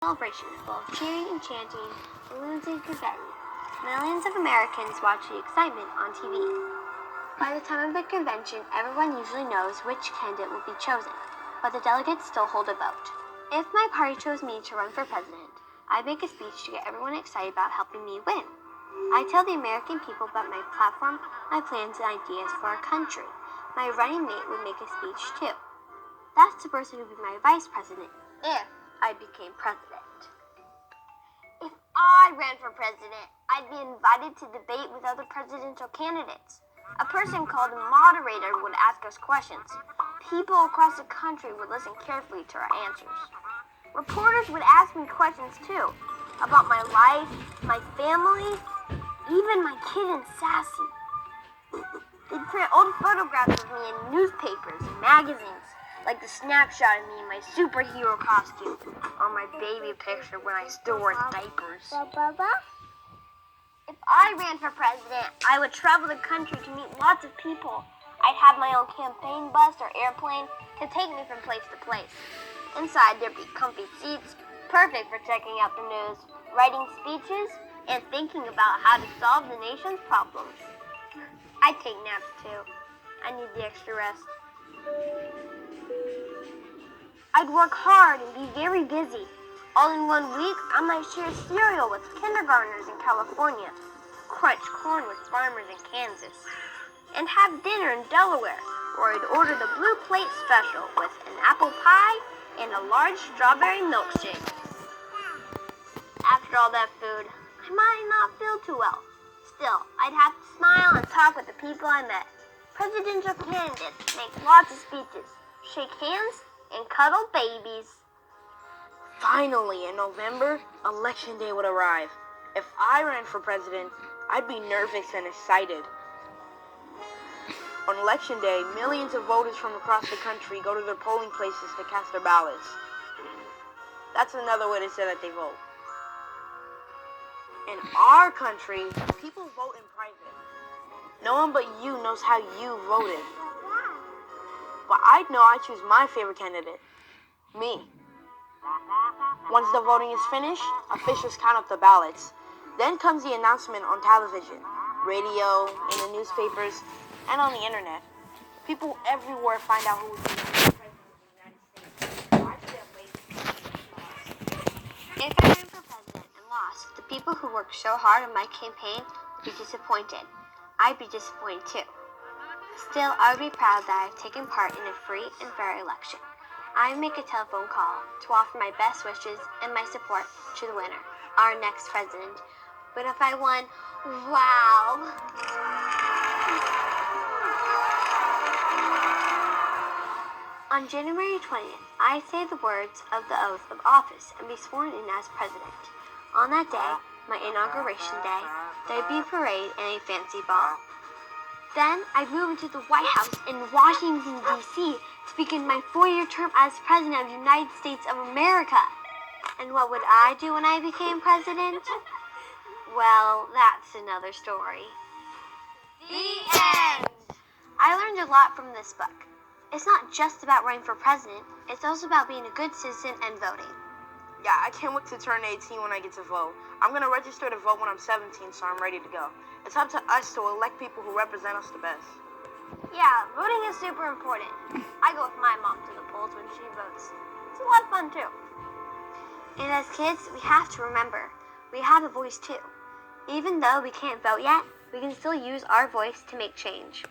Celebration full of cheering and chanting, balloons and confetti. Millions of Americans watch the excitement on TV. By the time of the convention, everyone usually knows which candidate will be chosen, but the delegates still hold a vote. If my party chose me to run for president, I'd make a speech to get everyone excited about helping me win. I tell the American people about my platform, my plans, and ideas for our country. My running mate would make a speech too. That's the person who would be my vice president if I became president. If I ran for president, I'd be invited to debate with other presidential candidates. A person called a moderator would ask us questions. People across the country would listen carefully to our answers. Reporters would ask me questions too, about my life, my family, even my kid in Sassy. They'd print old photographs of me in newspapers and magazines, like the snapshot of me in my superhero costume, or my baby picture when I still wore diapers. If I ran for president, I would travel the country to meet lots of people. I'd have my own campaign bus or airplane to take me from place to place. Inside, there'd be comfy seats, perfect for checking out the news, writing speeches, and thinking about how to solve the nation's problems. I take naps too. I need the extra rest. I'd work hard and be very busy. All in 1 week, I might share cereal with kindergartners in California, crunch corn with farmers in Kansas, and have dinner in Delaware, where I'd order the Blue Plate Special with an apple pie and a large strawberry milkshake. After all that food, I might not feel too well. Still, I'd have to smile and talk with the people I met. Presidential candidates make lots of speeches, shake hands, and cuddle babies. Finally, in November, Election Day would arrive. If I ran for president, I'd be nervous and excited. On Election Day, millions of voters from across the country go to their polling places to cast their ballots. That's another way to say that they vote. In our country, people vote in private. No one but you knows how you voted. But I'd know I choose my favorite candidate, me. Once the voting is finished, officials count up the ballots. Then comes the announcement on television, radio, in the newspapers, and on the internet. People everywhere find out who will be the next president of the United States. If I ran for president and lost, the people who worked so hard on my campaign would be disappointed. I'd be disappointed too. Still, I would be proud that I've taken part in a free and fair election. I would make a telephone call to offer my best wishes and my support to the winner, our next president. But if I won, wow! On January 20th, I say the words of the oath of office and be sworn in as president. On that day, my inauguration day, there'd be a parade and a fancy ball. Then I'd move into the White House in Washington, D.C. to begin my 4-year term as President of the United States of America. And what would I do when I became president? Well, that's another story. The end! I learned a lot from this book. It's not just about running for president, it's also about being a good citizen and voting. Yeah, I can't wait to turn 18 when I get to vote. I'm going to register to vote when I'm 17, so I'm ready to go. It's up to us to elect people who represent us the best. Yeah, voting is super important. I go with my mom to the polls when she votes. It's a lot of fun too. And as kids, we have to remember, we have a voice too. Even though we can't vote yet, we can still use our voice to make change.